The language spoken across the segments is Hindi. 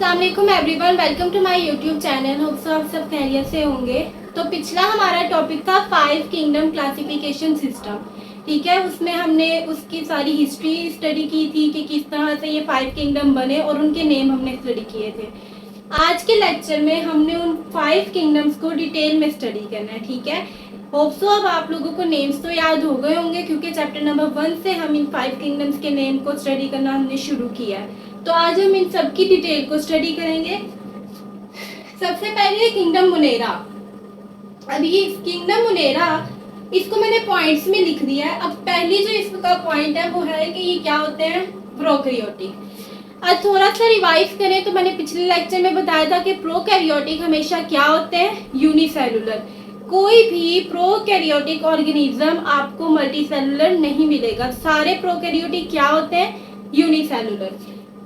अस्सलाम वालेकुम everyone, welcome to my YouTube channel. Hope so आप सब खैरियत से होंगे। तो पिछला हमारा टॉपिक था 5 किंगडम क्लासिफिकेशन सिस्टम। ठीक है, उसमें हमने उसकी सारी हिस्ट्री स्टडी की थी कि किस तरह से ये 5 किंगडम बने और उनके नेम हमने स्टडी किए थे। आज के लेक्चर में हमने उन 5 किंगडम्स को डिटेल में स्टडी करना है। ठीक है, होप सो अब आप लोगों को नेम्स तो याद हो गए होंगे क्योंकि चैप्टर नंबर 1 से हम इन 5 किंगडम्स के नेम को स्टडी करना हमने शुरू किया है। तो आज हम इन सब की डिटेल को स्टडी करेंगे। सबसे पहले किंगडम मुनेरा। अब ये किंगडम मुनेरा, इसको मैंने पॉइंट्स में लिख दिया है। अब पहली जो इसका पॉइंट है वो है कि ये क्या होते हैं, प्रोकैरियोटिक। आज थोड़ा सा रिवाइज करें तो मैंने पिछले लेक्चर में बताया था कि प्रोकैरियोटिक हमेशा क्या होते हैं, यूनिसेलुलर। कोई भी प्रोकैरियोटिक ऑर्गेनिज्म आपको मल्टीसेलुलर नहीं मिलेगा। सारे प्रोकैरियोटिक क्या होते हैं, यूनिसेलुलर।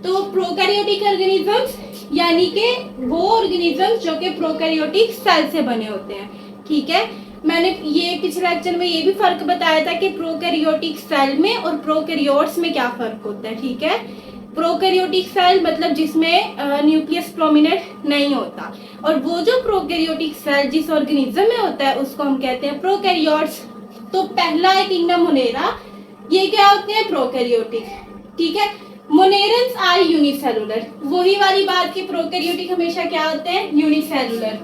तो प्रोकैरियोटिक ऑर्गेनिजम्स यानी कि वो ऑर्गेनिजम्स जो कि प्रोकैरियोटिक सेल से बने होते हैं। ठीक है, मैंने ये पिछले लेक्चर में ये भी फर्क बताया था कि प्रोकैरियोटिक सेल में और प्रोकैरियोट्स में क्या फर्क होता है। ठीक है, प्रोकैरियोटिक सेल मतलब जिसमें न्यूक्लियस प्रोमिनेंट नहीं होता, और वो जो प्रोकैरियोटिक सेल जिस ऑर्गेनिज्म में होता है उसको हम कहते हैं प्रोकैरियोट्स। तो पहला है किंगडम मुनेरा, ये क्या होते हैं, प्रोकैरियोटिक। ठीक है, मोनेरन्स आर यूनिसेलुलर। वही वाली बात कि प्रोकैरियोटिक हमेशा क्या होते हैं, यूनिसेलुलर।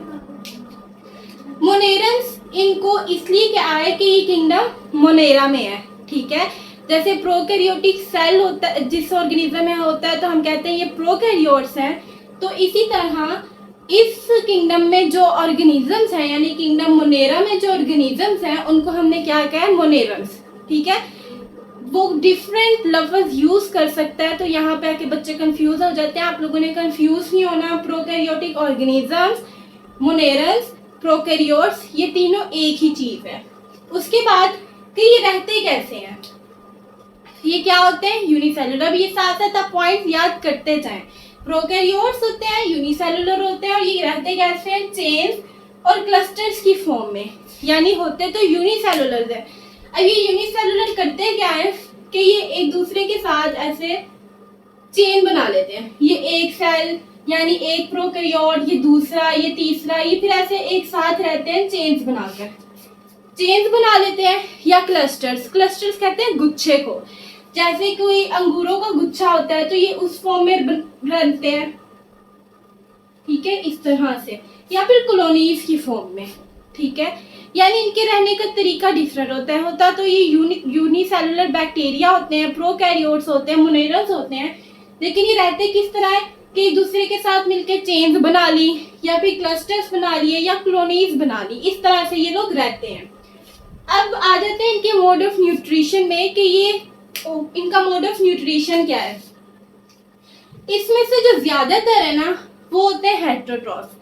मोनेरन्स इनको इसलिए क्या है कि ये किंगडम मोनेरा में है। ठीक है, जैसे प्रोकैरियोटिक सेल होता है जिस ऑर्गेनिज्म में होता है तो हम कहते हैं ये प्रोकैरियोट्स हैं। तो इसी तरह इस किंगडम में जो ऑर्गेनिजम्स हैं यानी किंगडम मोनेरा में जो ऑर्गेनिजम्स हैं उनको हमने क्या कहा है, मोनेरन्स। ठीक है, वो डिफरेंट लफ्ज यूज कर सकता है, तो यहाँ पे आके बच्चे कंफ्यूज हो जाते हैं। आप लोगों ने कंफ्यूज नहीं होना। प्रोकैरियोटिक ऑर्गेनिजम्स, मोनेरन्स, प्रोकैरियोट्स, ये तीनों एक ही चीज है। उसके बाद कि ये रहते कैसे हैं, ये क्या होते हैं, यूनिसेलुलर। अब ये साथ साथ आप पॉइंट याद करते जाएं। प्रोकैरियोट्स होते हैं, यूनिसेलुलर होते हैं, और ये रहते कैसे हैं, चेन्स और क्लस्टर्स की फॉर्म में, यानी होते तो यूनिसेलुलर है। अब ये यूनिसेलुलर करते क्या है कि ये एक दूसरे के साथ ऐसे चेन बना लेते हैं। ये एक सेल यानी एक प्रोकैरियोट, ये दूसरा, ये तीसरा, ये फिर ऐसे एक साथ रहते हैं चेन्स बनाकर, चेन्स बना लेते हैं। या क्लस्टर्स, क्लस्टर्स कहते हैं गुच्छे को। जैसे कोई अंगूरों का गुच्छा होता है तो ये उस फॉर्म में बनते हैं। ठीक है, इस तरह से, या फिर कॉलोनीज की फॉर्म में। ठीक है, यानी इनके रहने का तरीका डिफरेंट होता तो ये यूनिसेलुलर बैक्टीरिया होते हैं, प्रोकैरियोट्स होते हैं, मोनेरन्स होते हैं। लेकिन ये रहते किस तरह है कि एक दूसरे के साथ मिलकर चेन्स बना ली, या फिर क्लस्टर्स बना लिए, या कॉलोनीज बना ली। इस तरह से ये लोग रहते हैं। अब आ जाते हैं इनके मोड ऑफ न्यूट्रिशन में कि ये इनका मोड ऑफ न्यूट्रिशन क्या है। इसमें से जो ज्यादातर है ना वो होते हैं हेटेरोट्रॉफ्स।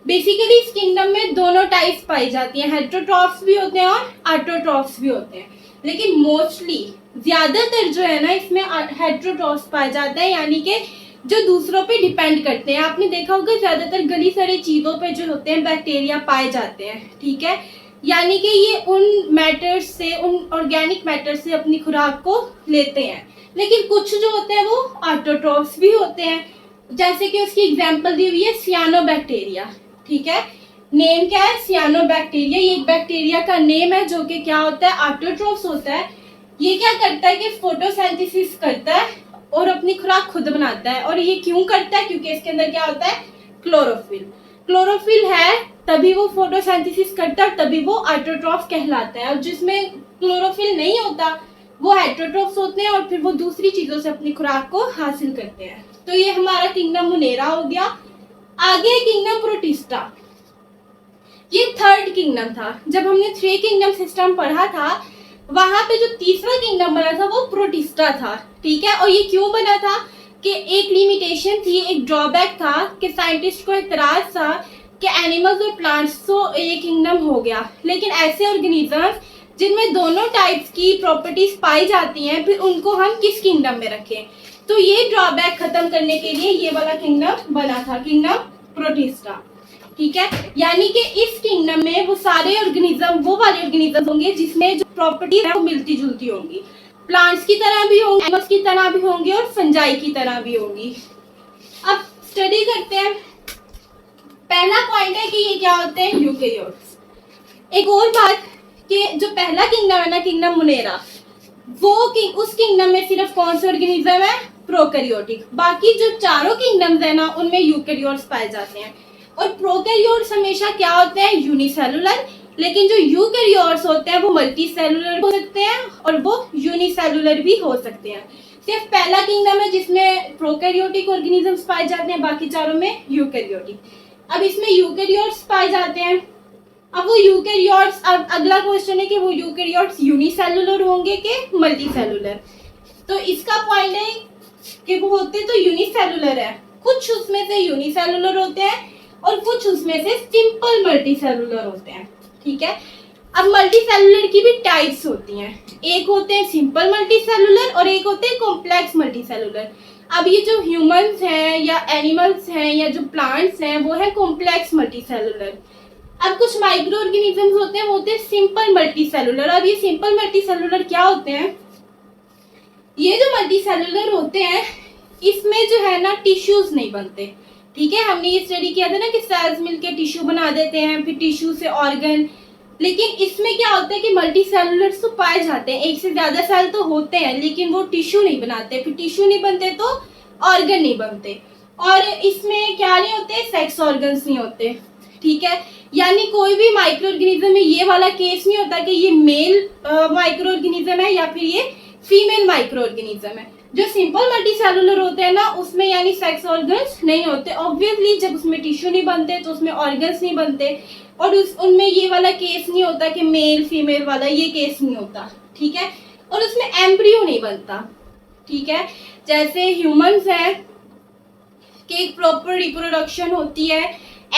बेसिकली इस किंगडम में दोनों टाइप्स पाई जाती हैं, हेटेरोट्रॉफ्स भी होते हैं और ऑटोट्रॉफ्स भी होते हैं। लेकिन मोस्टली ज्यादातर जो है ना इसमें हेटेरोट्रॉफ्स पाए जाते हैं, यानी कि जो दूसरों पे डिपेंड करते हैं। आपने देखा होगा ज्यादातर गली सड़ी चीजों पे जो होते हैं बैक्टीरिया पाए जाते हैं। ठीक है, यानी कि ये उन मैटर्स से, उन ऑर्गेनिक मैटर से अपनी खुराक को लेते हैं। लेकिन कुछ जो होते हैं वो ऑटोट्रॉफ्स भी होते हैं, जैसे कि उसकी एग्जांपल दी हुई है सियानोबैक्टीरिया। ठीक है, नेम क्या है, सियानोबैक्टीरिया। ये एक बैक्टीरिया का नेम है जो कि क्या होता है, ऑटोट्रॉफ्स होता है। ये क्या करता है कि फोटोसिंथेसिस करता है और अपनी खुराक खुद बनाता है। और ये क्यों करता है, क्योंकि इसके अंदर क्या होता है, क्लोरोफिल। क्लोरोफिल है तभी वो फोटोसिंथेसिस करता है, तभी वो ऑटोट्रॉफ कहलाता है। और जिसमें क्लोरोफिल नहीं होता वो हेटेरोट्रॉफ्स होते हैं और फिर वो दूसरी चीजों से अपनी खुराक को हासिल करते हैं। तो ये हमारा किंगडम मुनेरा हो गया। आगे किंगडम प्रोटिस्टा, ये थर्ड किंगडम था। जब हमने 3 किंगडम सिस्टम पढ़ा था वहां पे जो तीसरा किंगडम बना था वो प्रोटिस्टा था। ठीक है, और ये क्यों बना था कि एक लिमिटेशन थी, एक ड्रॉबैक था कि साइंटिस्ट को इतराज था कि एनिमल्स और प्लांट्स तो ये किंगडम हो गया, लेकिन ऐसे ऑर्गेनिजम्स जिनमें दोनों टाइप्स की प्रॉपर्टीज पाई जाती हैं फिर उनको हम किस किंगडम में रखें। तो ये ड्रॉबैक खत्म करने के लिए ये वाला किंगडम बना था, किंगडम प्रोटिस्टा। ठीक है, यानी कि इस किंगडम में वो सारे ऑर्गेनिज्म, वो वाले ऑर्गेनिज्म होंगे जिसमें जो प्रॉपर्टीज है वो मिलती जुलती होंगी। प्लांट्स की तरह भी होंगे, एनिमल्स की तरह भी होंगे और फंजाई की तरह भी होंगी। अब स्टडी कर पहला पॉइंट है कि ये क्या होते हैं, यूकेरियोट्स। एक और बात कि जो पहला किंगडम है ना, किंगडम मोनेरा, वो उस किंगडम में सिर्फ कौन से ऑर्गेनिज्म है, प्रोकैरियोटिक। बाकी जो चारों किंगडम्स है ना, उनमें यूकेरियोट्स पाए जाते हैं। और प्रोकैरियोट्स हमेशा क्या होते हैं, यूनिसेलुलर, लेकिन जो यूकेरियोट्स होते हैं वो मल्टी सेलुलर हो सकते हैं और वो यूनिसेलुलर भी हो सकते हैं। सिर्फ पहला किंगडम है जिसमें प्रोकैरियोटिक ऑर्गेनिजम्स पाए जाते हैं, बाकी चारों में यूकेरियोटिक। अब इसमें यूकेरियोट्स पाए जाते हैं। अब वो यूकेरियोट्स, अब अगला क्वेश्चन है कि वो यूकेरियोट्स यूनिसेलुलर होंगे कि मल्टी सेलुलर। तो इसका पॉइंट है कि वो होते तो यूनिसेलुलर है, कुछ उसमें से यूनिसेलुलर होते हैं और कुछ उसमें से सिंपल मल्टी सेलुलर होते हैं, ठीक है। अब मल्टी सेलुलर की भी टाइप्स होती हैं, एक होते हैं सिंपल मल्टी सेलुलर और एक होते हैं कॉम्प्लेक्स मल्टी सेलुलर। अब ये जो ह्यूमंस हैं या एनिमल्स हैं या जो प्लांट्स हैं वो है कॉम्प्लेक्स मल्टी सेलुलर। अब कुछ माइक्रो ऑर्गेनिजम्स होते हैं वो होते हैं सिंपल मल्टी सेलुलर। अब ये सिंपल मल्टी सेलुलर क्या होते हैं, ये जो मल्टी सेलुलर होते हैं इसमें जो है ना टिश्यूज नहीं बनते, ठीक है। हमने ये स्टडी किया था ना कि सेल्स मिलके टिश्यू बना देते हैं, फिर टिश्यू से ऑर्गन। लेकिन इसमें क्या होता है कि मल्टी सेलुलर्स तो पाए जाते हैं, एक से ज्यादा सेल तो होते हैं, लेकिन वो टिश्यू नहीं बनाते, फिर टिश्यू नहीं बनते तो ऑर्गन नहीं बनते। और इसमें क्या नहीं होते, सेक्स ऑर्गन्स नहीं होते, ठीक है। यानी कोई भी माइक्रो ऑर्गेनिज्म में ये वाला केस नहीं होता कि ये मेल माइक्रो ऑर्गेनिज्म है या फिर ये फीमेल माइक्रो ऑर्गेनिज्म है। जो सिंपल मल्टी सेलुलर होते हैं ना उसमें यानी सेक्स ऑर्गन्स नहीं होते। ऑब्वियसली जब उसमें टिश्यू नहीं बनते तो उसमें ऑर्गन्स नहीं बनते, और उनमें ये वाला केस नहीं होता कि मेल फीमेल वाला, ये केस नहीं होता, ठीक है। और उसमें एम्ब्रियो नहीं बनता, ठीक है। जैसे ह्यूमंस है कि एक प्रॉपर रिप्रोडक्शन होती है,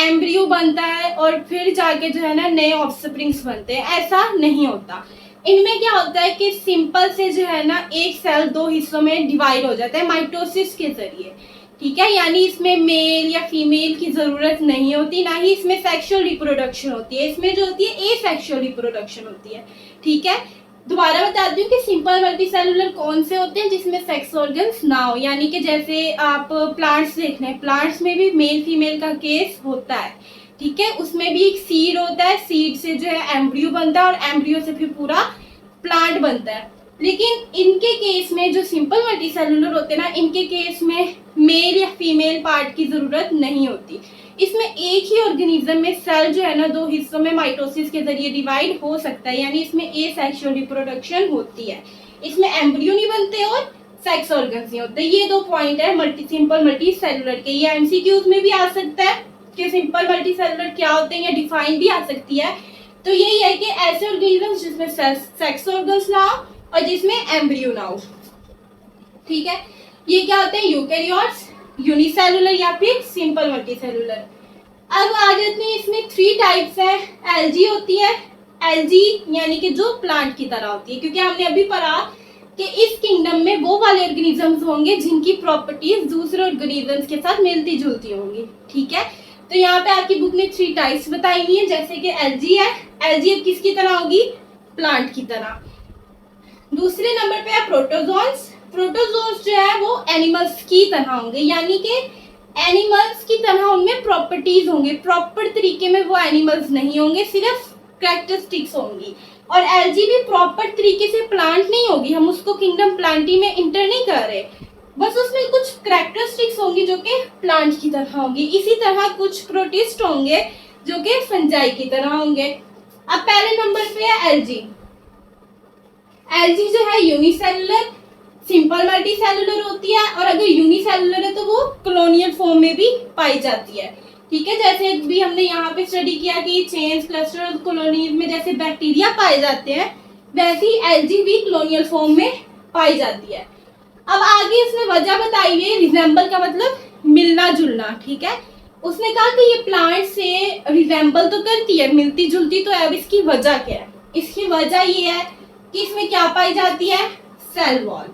एम्ब्रियो बनता है और फिर जाके जो है ना नए ऑफस्प्रिंग्स बनते हैं, ऐसा नहीं होता। इनमें क्या होता है कि सिंपल से जो है ना एक सेल दो हिस्सों में डिवाइड हो जाता है माइटोसिस के जरिए, ठीक है। यानी इसमें मेल या फीमेल की जरूरत नहीं होती, ना ही इसमें सेक्सुअल रिप्रोडक्शन होती है, इसमें जो होती है एसेक्सुअल रिप्रोडक्शन होती है, ठीक है। दोबारा बताती हूँ कि सिंपल मल्टी सेलुलर कौन से होते हैं जिसमें सेक्स ऑर्गन्स ना हो, यानी कि जैसे आप प्लांट्स देख लें, प्लांट्स में भी मेल फीमेल का केस होता है, ठीक है। उसमें भी एक सीड होता है, सीड से जो है एम्ब्रियो बनता है और एम्ब्रियो से फिर पूरा प्लांट बनता है। लेकिन इनके केस में जो सिंपल मल्टी सेलुलर होते हैं ना, इनके केस में मेल या फीमेल पार्ट की जरूरत नहीं होती। इसमें एक ही ऑर्गेनिज्म में सेल जो है ना दो हिस्सों में माइटोसिस के जरिए डिवाइड हो सकता है, यानी इसमें एसेक्सुअल रिप्रोडक्शन होती है, इसमें एम्ब्रियो नहीं बनते और सेक्स ऑर्गन्स नहीं होते। ये दो पॉइंट है सिंपल मल्टी सेलुलर के। ये एमसीक्यूज में भी आ सकता है कि सिंपल मल्टी सेलुलर क्या होते हैं, या डिफाइन भी आ सकती है। तो यही है कि ऐसे ऑर्गेनिजम्स जिसमें सेक्स ऑर्गन्स ना हो और जिसमें एम्ब्रियो ना हो, ठीक है। ये क्या होते हैं, यूकेरियोट्स, यूनिसेलुलर या फिर सिंपल मल्टी सेलुलर। अब आ जाते हैं, इसमें 3 टाइप्स है। एल्गी होती है, एल्गी यानी कि जो प्लांट की तरह होती है, क्योंकि हमने अभी पढ़ा कि इस किंगडम में वो वाले ऑर्गेनिजम्स होंगे जिनकी प्रॉपर्टीज दूसरे ऑर्गेनिजम्स के साथ मिलती जुलती होंगी, ठीक है। तो यहाँ पे आपकी बुक ने 3 टाइप्स बताई हुई है, जैसे कि एल्गी है, एल्गी अब किसकी तरह होगी, प्लांट की तरह। दूसरे नंबर पे है प्रोटोजोन्स। प्रोटोजोन्स जो है वो एनिमल्स की तरह होंगे, यानी कि एनिमल्स की तरह उनमें प्रॉपर्टीज होंगे, प्रॉपर तरीके में वो एनिमल्स नहीं होंगे, सिर्फ कैरेक्टरिस्टिक्स होंगी। और एल्गी भी प्रॉपर तरीके से प्लांट नहीं होगी, हम उसको किंगडम प्लांटी में इंटर नहीं कर रहे, बस उसमें कुछ कैरेक्टरिस्टिक्स होंगी जो कि प्लांट की तरह होंगी। इसी तरह कुछ प्रोटिस्ट होंगे जो कि फंजाई की तरह होंगे। अब पहले नंबर पे है एल्गी। एल्गी जो है यूनिसेलुलर, सिंपल मल्टी सेलुलर होती है, और अगर यूनिसेलुलर है तो वो कॉलोनियल फॉर्म में भी पाई जाती है, ठीक है। जैसे भी हमने यहाँ पे स्टडी किया कि चेन्स, क्लस्टर और कॉलोनीज में जैसे बैक्टीरिया पाए जाते हैं, वैसे ही एल्गी भी कॉलोनियल फॉर्म में पाई जाती है। अब आगे उसने वजह बताई हुई है, रिजेंबल का मतलब मिलना जुलना, ठीक है। उसने कहा कि ये प्लांट से रिजेंबल तो करती है, मिलती जुलती तो है, अब इसकी वजह क्या है। इसकी वजह ये है कि इसमें क्या पाई जाती है, सेल वॉल।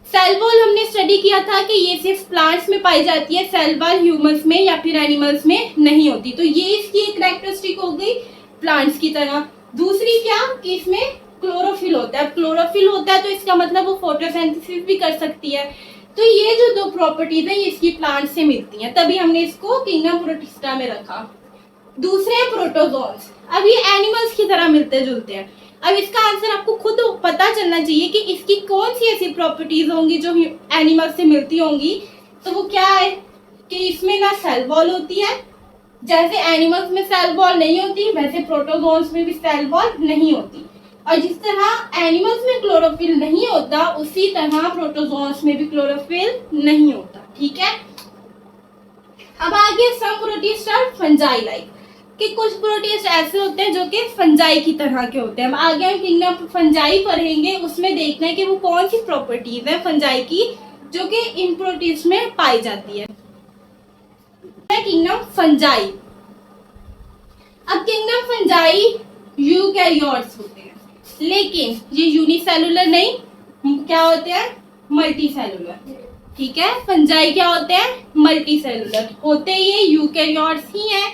सेल वॉल हमने स्टडी किया था कि ये सिर्फ प्लांट्स में पाई जाती है, सेल वॉल ह्यूमंस में या फिर एनिमल्स में नहीं होती। तो ये इसकी एक कैरेक्टरिस्टिक हो गई प्लांट्स की तरह। दूसरी क्या कि इसमें क्लोरोफिल होता है। अब क्लोरोफिल होता है तो इसका मतलब वो फोटोसिंथेसिस भी कर सकती है। तो ये जो 2 प्रॉपर्टीज है ये इसकी प्लांट से मिलती हैं, तभी हमने इसको किंगडम प्रोटिस्टा में रखा, दूसरे हैं प्रोटोजोन्स। अब ये एनिमल्स की तरह मिलते जुलते हैं। अब इसका आंसर आपको खुद पता चलना चाहिए कि इसकी कौन सी ऐसी प्रॉपर्टीज होंगी जो एनिमल्स से मिलती होंगी। तो वो क्या है कि इसमें ना सेल वॉल होती है, जैसे एनिमल्स में सेल वॉल नहीं होती वैसे प्रोटोजोन्स में भी सेल वॉल नहीं होती। और जिस तरह एनिमल्स में क्लोरोफिल नहीं होता उसी तरह प्रोटोजोन्स में भी क्लोरोफिल नहीं होता। ठीक है, अब आगे सम प्रोटिस्ट आर फंजाई लाइक, कि कुछ प्रोटिस्ट ऐसे होते हैं जो कि फंजाई की तरह के होते हैं। अब आगे हम किंगडम फंजाई पढ़ेंगे, उसमें देखना है कि वो कौन सी प्रॉपर्टीज है फंजाई की जो कि इन प्रोटिस्ट में पाई जाती है। Kingdom fungi. अब किंगडम फंजाई यूकैरियोट्स होते हैं, लेकिन ये यूनिसेलुलर नहीं, क्या होते हैं मल्टी सेलुलर। ठीक है, फंजाई क्या होते हैं मल्टी सेलुलर होते, ये यूकैरियोट्स ही हैं।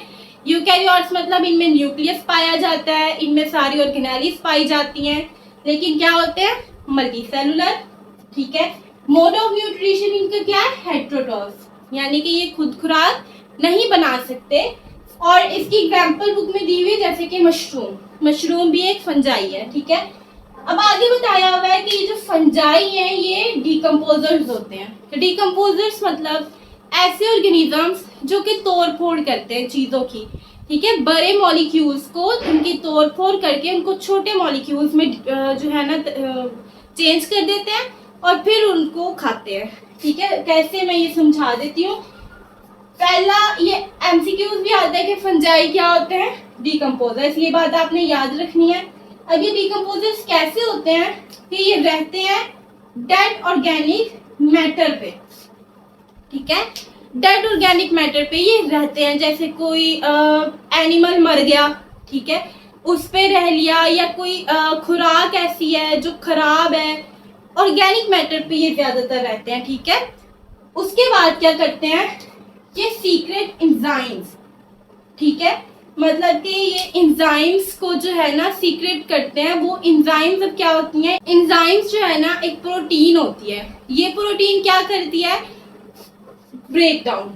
यूकैरियोट्स मतलब इनमें न्यूक्लियस पाया जाता है, इनमें सारी ऑर्गेनेलिस पाई जाती हैं, लेकिन क्या होते हैं मल्टी सेलुलर। ठीक है, मोड ऑफ न्यूट्रिशन इनका क्या है हेटेरोट्रॉफ्स, यानी कि ये खुद खुराक नहीं बना सकते। और इसकी एग्जांपल बुक में दी हुई है जैसे कि मशरूम भी एक फंजाई है। ठीक है, अब आगे बताया हुआ है कि ये जो फंजाई हैं ये डिकम्पोजर्स होते हैं। डिकम्पोजर्स मतलब ऐसे ऑर्गेनिजम्स जो कि तोड़ फोड़ करते हैं चीज़ों की। ठीक है, बड़े मॉलिक्यूल्स को उनकी तोड़ फोड़ करके उनको छोटे मॉलिक्यूल्स में जो है ना चेंज कर देते हैं और फिर उनको खाते हैं। ठीक है, कैसे मैं ये समझा देती हूँ। पहला ये एमसीक्यूज भी आता है कि फंजाई क्या होते हैं डिकम्पोजर्स, ये बात आपने याद रखनी है। अब ये डिकम्पोजर्स कैसे होते हैं कि ये रहते हैं डेड ऑर्गेनिक मैटर पे। ठीक है, डेड ऑर्गेनिक मैटर पे ये रहते हैं, जैसे कोई एनिमल मर गया, ठीक है, उस पे रह लिया, या कोई खुराक ऐसी है जो खराब है, ऑर्गेनिक मैटर पे ये ज्यादातर रहते हैं। ठीक है, उसके बाद क्या करते हैं ये सीक्रेट एंजाइम्स। ठीक है, मतलब कि ये एंजाइम्स को जो है ना सीक्रेट करते हैं। वो एंजाइम्स अब क्या होती हैं, एंजाइम्स जो है ना एक प्रोटीन होती है, ये प्रोटीन क्या करती है ब्रेक डाउन।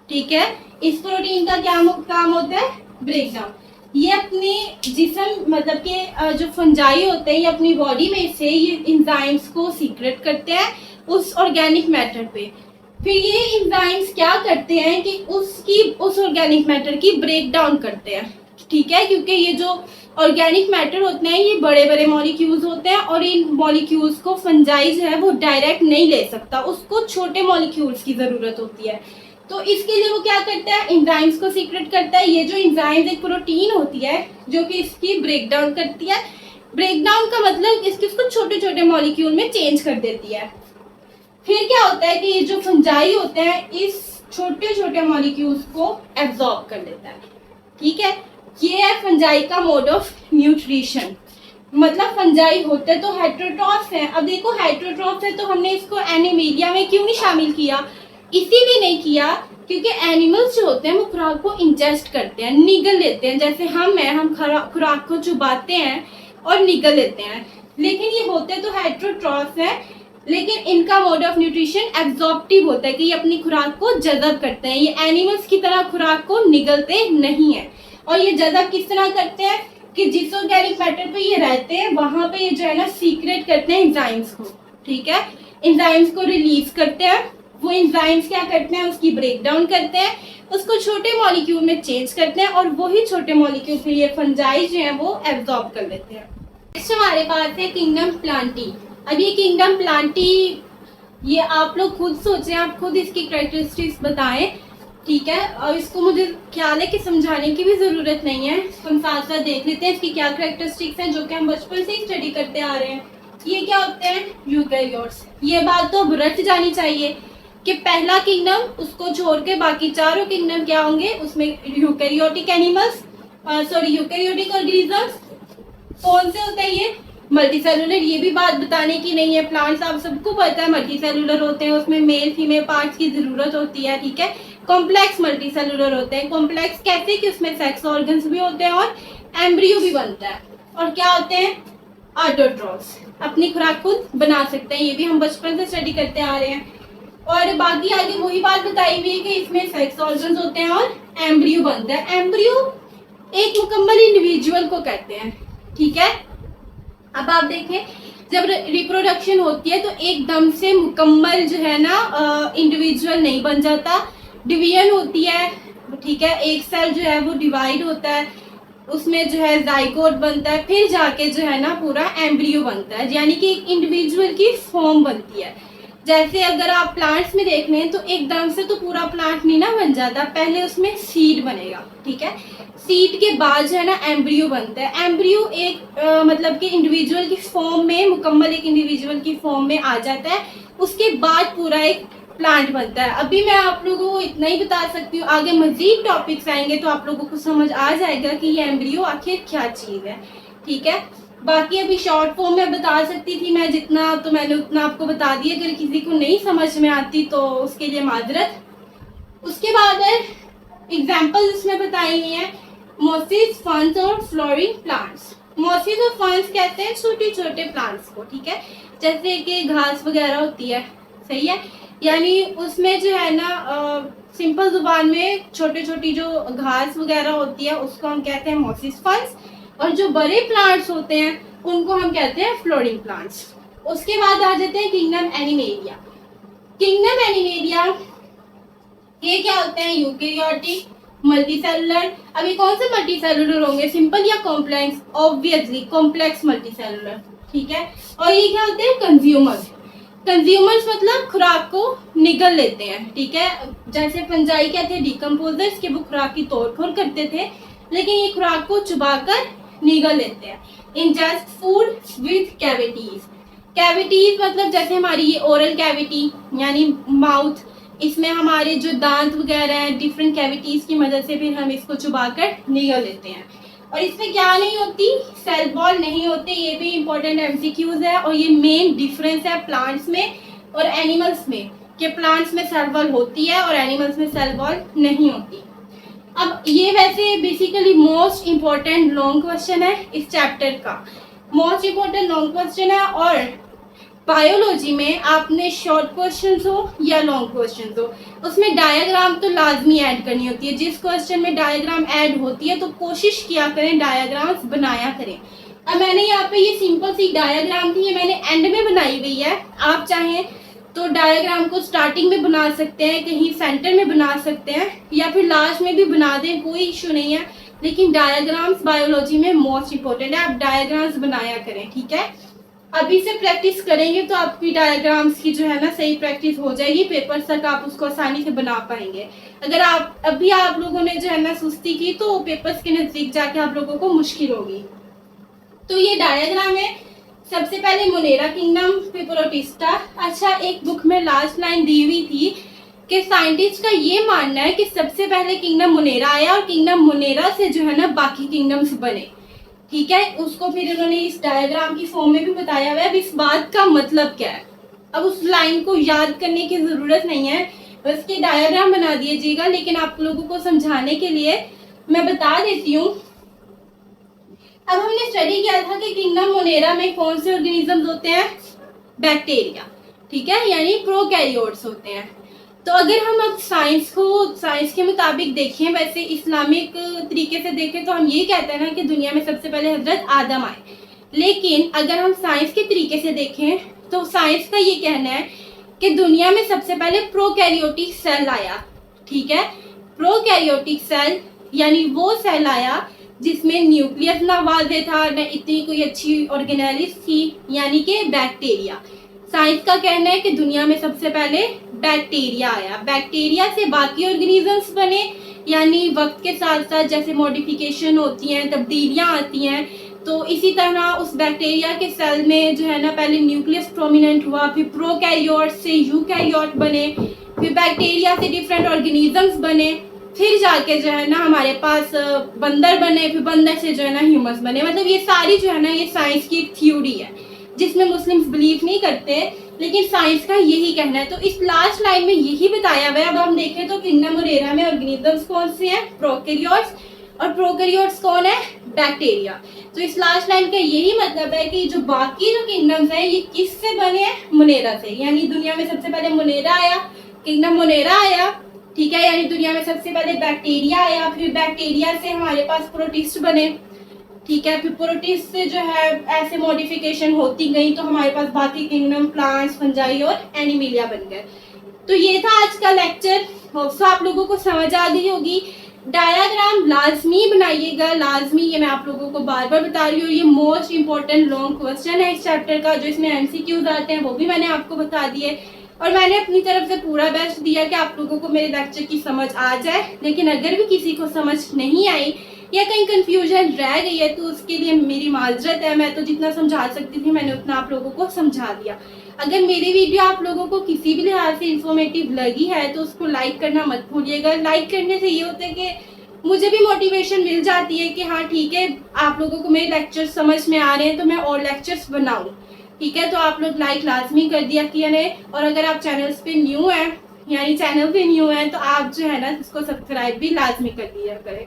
ठीक है, इस प्रोटीन का क्या काम होता है ब्रेक डाउन। ये अपने जिस्म मतलब के जो फंजाई होते हैं ये अपनी बॉडी में से ये एंजाइम्स को सीक्रेट करते हैं उस ऑर्गेनिक मैटर पे। फिर ये एंजाइम्स क्या करते हैं कि उस ऑर्गेनिक मैटर की ब्रेक डाउन करते हैं। ठीक है, क्योंकि ये जो ऑर्गेनिक मैटर होते हैं ये बड़े बड़े मॉलिक्यूल्स होते हैं और इन मॉलिक्यूल्स को फंजाई जो है वो डायरेक्ट नहीं ले सकता, उसको छोटे मॉलिक्यूल्स की ज़रूरत होती है। तो इसके लिए वो क्या करता है एंजाइम्स को सीक्रेट करता है। ये जो एंजाइम्स एक प्रोटीन होती है जो कि इसकी ब्रेक डाउन करती है। ब्रेक डाउन का मतलब इसको छोटे छोटे मॉलिक्यूल में चेंज कर देती है। फिर क्या होता है कि ये जो फंजाई होते हैं इस छोटे छोटे मॉलिक्यूल्स को एब्जॉर्ब कर लेता है। ठीक है, ये है फंजाई का मोड ऑफ न्यूट्रिशन। मतलब फंजाई होते तो हेटेरोट्रॉफ्स हैं। अब देखो हेटेरोट्रॉफ्स है तो हमने इसको एनिमेलिया में क्यों नहीं शामिल किया, इसीलिए नहीं किया क्योंकि एनिमल्स जो होते हैं वो खुराक को इंजेस्ट करते हैं, निगल लेते हैं। जैसे हम खुराक को चुबाते हैं और निगल लेते हैं, लेकिन ये होते तो हेटेरोट्रॉफ्स हैं, लेकिन इनका मोड ऑफ न्यूट्रिशन एब्जॉर्प्टिव होता है कि ये अपनी खुराक को जज़ब करते हैं। ये एनिमल्स की तरह खुराक को निगलते नहीं है। और ये जज़ब किस तरह करते हैं कि जिस ऑर्गेनिक मैटर पे ये रहते हैं वहां पे ये जो है ना सीक्रेट करते हैं एंजाइम्स को। ठीक है, एंजाइम्स को रिलीज करते हैं। वो एंजाइम्स क्या करते हैं उसकी ब्रेक डाउन करते हैं, उसको छोटे मॉलिक्यूल में चेंज करते हैं और वही छोटे मॉलिक्यूल फिर ये फंजाई जो है वो एब्जॉर्ब कर लेते हैं। नेक्स्ट हमारे पास है किंगडम प्लांटी। अब ये किंगडम प्लांटी ये आप लोग खुद सोचें, आप खुद इसकी कैरेक्टरिस्टिक्स बताएं। ठीक है, और इसको मुझे ख्याल है कि समझाने की भी ज़रूरत नहीं है, हम साथ साथ देख लेते हैं इसकी क्या कैरेक्टरिस्टिक्स हैं जो कि हम बचपन से ही स्टडी करते आ रहे हैं। ये क्या होते हैं यूकैरियोट्स। ये बात तो अब रट जानी चाहिए कि पहला किंगडम उसको छोड़ के बाकी चारों किंगडम क्या होंगे उसमें यूकैरियोटिक एनिमल्स यूकैरियोटिक ऑर्गेनिजम्स। कौन से होते हैं ये मल्टी सेलुलर। ये भी बात बताने की नहीं है, प्लांट्स आप सबको पता है मल्टी सेलुलर होते हैं, उसमें मेल फीमेल पार्ट्स की ज़रूरत होती है। ठीक है, कॉम्प्लेक्स मल्टी सेलुलर होते हैं। कॉम्प्लेक्स कैसे कि उसमें सेक्स ऑर्गन्स भी होते हैं और एम्ब्रियो भी बनता है। और क्या होते हैं ऑटोट्रॉफ्स, अपनी खुराक खुद बना सकते हैं। ये भी हम बचपन से स्टडी करते आ रहे हैं। और बाकी आगे वही बात बताई हुई है कि इसमें सेक्स ऑर्गन्स होते हैं और एम्ब्रियो बनता है। एम्ब्रियो एक मुकम्मल इंडिविजुअल को कहते हैं, ठीक है। अब आप देखें, जब रिप्रोडक्शन होती है तो एकदम से मुकम्मल जो है ना इंडिविजुअल नहीं बन जाता, डिवीजन होती है, ठीक है। एक सेल जो है वो डिवाइड होता है, उसमें जो है जाइगोट बनता है, फिर जाके जो है ना पूरा एम्ब्रियो बनता है, यानी कि एक इंडिविजुअल की फॉर्म बनती है। जैसे अगर आप प्लांट्स में देख लें तो एकदम से तो पूरा प्लांट नहीं ना बन जाता, पहले उसमें सीड बनेगा, ठीक है। सीड के बाद जो है ना एम्ब्रियो बनता है। एम्ब्रियो एक मतलब कि इंडिविजुअल की फॉर्म में, मुकम्मल एक इंडिविजुअल की फॉर्म में आ जाता है, उसके बाद पूरा एक प्लांट बनता है। अभी मैं आप लोगों को इतना ही बता सकती हूँ, आगे मजीद टॉपिक्स आएंगे तो आप लोगों को समझ आ जाएगा कि ये एम्ब्रियो आखिर क्या चीज़ है, ठीक है। बाकी अभी शॉर्ट फॉर्म में बता सकती थी मैं जितना, तो मैंने उतना आपको बता दिया। अगर किसी को नहीं समझ में आती तो उसके लिए माजरत। उसके बाद है एग्जाम्पल इसमें बताई गई हैं, मोसिस, फर्न्स और फ्लोरिंग प्लांट्स। मोसिस और फर्न्स कहते हैं छोटे छोटे प्लांट्स को, ठीक है, जैसे कि घास वगैरह होती है, सही है, यानी उसमें जो है ना सिंपल जुबान में छोटी छोटी जो घास वगैरह होती है उसको हम कहते हैं मोसिस फर्न्स, और जो बड़े प्लांट्स होते हैं उनको हम कहते हैं फ्लोरिंग प्लांट्स। उसके बाद आ जाते हैं किंगडम एनिमेलिया। किंगडम एनिमेलिया ये क्या होते हैं, यूकेरियोटिक, मल्टीसेलुलर। अभी कौन से मल्टीसेलुलर होंगे, सिंपल या कॉम्प्लेक्स? ऑब्वियसली कॉम्प्लेक्स मल्टीसेलुलर, ठीक है। और ये क्या होते हैं, कंज्यूमर्स। कंज्यूमर्स मतलब खुराक को निगल लेते हैं, ठीक है। जैसे फंजाई क्या थे, डिकम्पोजर्स, के वो खुराक की तोड़फोड़ करते थे, लेकिन ये खुराक को चुबाकर निगल लेते हैं। Ingest food with cavities. Cavities मतलब जैसे हमारी ये ओरल कैविटी यानी माउथ, इसमें हमारे जो दांत वगैरह हैं, डिफरेंट कैविटीज की मदद से फिर हम इसको चुबाकर निगल लेते हैं। और इसमें क्या नहीं होती, सेल वॉल नहीं होते, ये भी इंपॉर्टेंट एमसीक्यूज है। और ये मेन डिफरेंस है प्लांट्स में और एनिमल्स में, कि प्लांट्स में सेल वॉल होती है और एनिमल्स में सेल वॉल नहीं होती। अब ये वैसे basically most important long question है इस चैप्टर का, मोस्ट इम्पॉर्टेंट लॉन्ग क्वेश्चन है। और बायोलॉजी में आपने शॉर्ट क्वेश्चन हो या लॉन्ग क्वेश्चन हो, उसमें डायग्राम तो लाजमी ऐड करनी होती है। जिस क्वेश्चन में डायग्राम ऐड होती है तो कोशिश किया करें डायग्राम्स बनाया करें। अब मैंने यहाँ पे ये सिंपल सी डायग्राम थी, ये मैंने एंड में बनाई हुई है। आप चाहें तो डायग्राम को स्टार्टिंग में बना सकते हैं, कहीं सेंटर में बना सकते हैं, या फिर लास्ट में भी बना दें, कोई इशू नहीं है। लेकिन डायग्राम्स बायोलॉजी में मोस्ट इम्पोर्टेंट है, आप डायग्राम्स बनाया करें, ठीक है। अभी से प्रैक्टिस करेंगे तो आपकी डायग्राम्स की जो है ना सही प्रैक्टिस हो जाएगी, पेपर तक आप उसको आसानी से बना पाएंगे। अगर आप लोगों ने जो है ना सुस्ती की तो पेपर्स के नजदीक जाके आप लोगों को मुश्किल होगी। तो ये डायग्राम है, सबसे पहले मोनेरा किंगडम, फिर प्रोटिस्टा। अच्छा, एक बुक में लास्ट लाइन दी हुई थी कि साइंटिस्ट का ये मानना है कि सबसे पहले किंगडम मोनेरा आया और किंगडम मोनेरा से जो है ना बाकी किंगडम्स बने, ठीक है। उसको फिर उन्होंने इस डायग्राम की फॉर्म में भी बताया हुआ है। अब इस बात का मतलब क्या है, अब उस लाइन को याद करने की जरूरत नहीं है, बस के डायग्राम बना दीजिएगा। लेकिन आप लोगों को समझाने के लिए मैं बता देती हूँ। अब हमने स्टडी किया था कि किंगडम मोनेरा में कौन से ऑर्गेनिजम्स होते हैं, बैक्टीरिया, ठीक है, यानी प्रोकैरियोट्स होते हैं। तो अगर हम अब साइंस के मुताबिक देखें, वैसे इस्लामिक तरीके से देखें तो हम ये कहते हैं ना कि दुनिया में सबसे पहले हजरत आदम आए। लेकिन अगर हम साइंस के तरीके से देखें तो साइंस का ये कहना है कि दुनिया में सबसे पहले प्रोकैरियोटिक सेल आया, ठीक है। प्रोकैरियोटिक सेल यानी वो सेल आया जिसमें न्यूक्लियस ना वाज़े था, न इतनी कोई अच्छी ऑर्गेनेलिस थी, यानी कि बैक्टीरिया। साइंस का कहना है कि दुनिया में सबसे पहले बैक्टीरिया आया, बैक्टीरिया से बाकी ऑर्गेनिजम्स बने, यानी वक्त के साथ साथ जैसे मॉडिफिकेशन होती हैं, तब्दीलियां आती हैं, तो इसी तरह उस बैक्टीरिया के सेल में जो है ना पहले न्यूक्लियस प्रोमिनेंट हुआ, फिर प्रोकैरियोट से यूकैरियोट बने, फिर बैक्टीरिया से डिफरेंट ऑर्गेनिजम्स बने, फिर जाके जो है ना हमारे पास बंदर बने, फिर बंदर से जो है ना ह्यूमंस बने। मतलब ये सारी जो है ना ये साइंस की एक थ्योरी है जिसमें मुस्लिम्स बिलीव नहीं करते, लेकिन साइंस का यही कहना है। तो इस लास्ट लाइन में यही बताया हुआ है। अब हम देखें तो किंगडम मोनेरा में ऑर्गेनिजम्स कौन से हैं, प्रोकैरियोट्स, और प्रोकैरियोट्स कौन है, बैक्टीरिया। तो इस लास्ट लाइन का यही मतलब है कि जो बाकी जो किंगडम्स हैं ये किससे बने हैं, मोनेरा से। यानी दुनिया में सबसे पहले मोनेरा आया, किंगडम मोनेरा आया, ठीक है, यानी दुनिया में सबसे पहले बैक्टीरिया आया, फिर बैक्टीरिया से हमारे पास प्रोटिस्ट बने, ठीक है, फिर प्रोटिस्ट से जो है ऐसे मॉडिफिकेशन होती गई तो हमारे पास बाकी किंगडम, प्लांट्स, फंजाई और एनिमिलिया बन गए। तो ये था आज का लेक्चर। होप्स आप लोगों को समझ आ गई होगी। डायाग्राम लाजमी बनाइएगा, लाजमी, ये मैं आप लोगों को बार बार बता रही हूँ। ये मोस्ट इंपॉर्टेंट लॉन्ग क्वेश्चन है इस चैप्टर का, जो इसमें एमसीक्यूज आते हैं वो भी मैंने आपको बता दिए, और मैंने अपनी तरफ से पूरा बेस्ट दिया कि आप लोगों को मेरे लेक्चर की समझ आ जाए। लेकिन अगर भी किसी को समझ नहीं आई या कहीं कंफ्यूजन रह गई है तो उसके लिए मेरी माजरत है। मैं तो जितना समझा सकती थी मैंने उतना आप लोगों को समझा दिया। अगर मेरी वीडियो आप लोगों को किसी भी लिहाज से इंफॉर्मेटिव लगी है तो उसको लाइक करना मत भूलिएगा। लाइक करने से ये होता है कि मुझे भी मोटिवेशन मिल जाती है कि हाँ ठीक है, आप लोगों को मेरे लेक्चर समझ में आ रहे हैं तो मैं और लेक्चर्स बनाऊँ। ठीक है, तो आप लोग लाइक लाजमी कर दिया किया ने, और अगर आप चैनल्स पे न्यू हैं, यानी चैनल पे न्यू हैं, तो आप जो है ना इसको सब्सक्राइब भी लाजमी कर दिया करें।